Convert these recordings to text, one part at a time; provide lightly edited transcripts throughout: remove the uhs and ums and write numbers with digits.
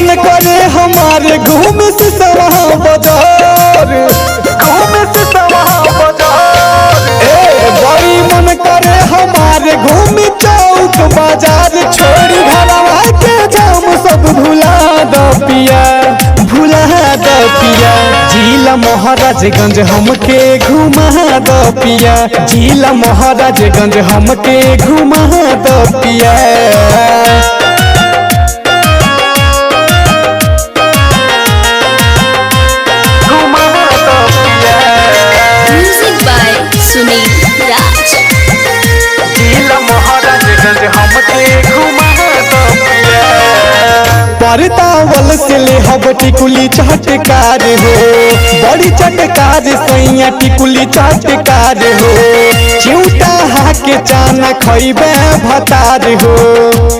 मन करे हमारे घूमे से सवा बाजार, घूमे से सवा बाजार। बड़ी मन करे हमारे घूमे चौक बाजार, छोड़ी घरवा के जाम सब भुला दो पिया, भुला दो पिया। जिला महाराजगंज हमके घुमा दो पिया, जिला महाराजगंज हमके घुमा दो पिया। म्यूजिक बाय सुनील राज। जिला महाराजगंज हमके घुमा दो पिया। परतावल से ले हब टिकुली चटकार हो, बड़ी चटकार सैया टिकुली चटकार हो। चिउटा हाके चाना खइबे भतार हो,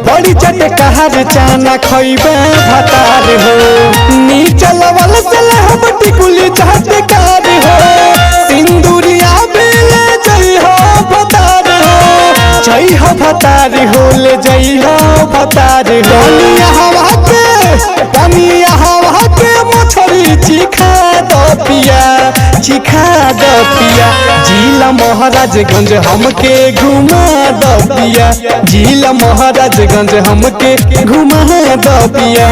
बड़ी चटकार चाना खइबे भतार हो। नीचल वाल से ले हब टिकुली चटकार हो, सिंदूरिया बेले जई हो भतार हो, जई हो भतार हो, ले जई हो भतार हो। पनिया हवा के मछली चिखा दो पिया, चिखा दो पिया। जिला महाराजगंज हमके घुमा दो पिया, जिला महाराजगंज हमके घुमा दो पिया।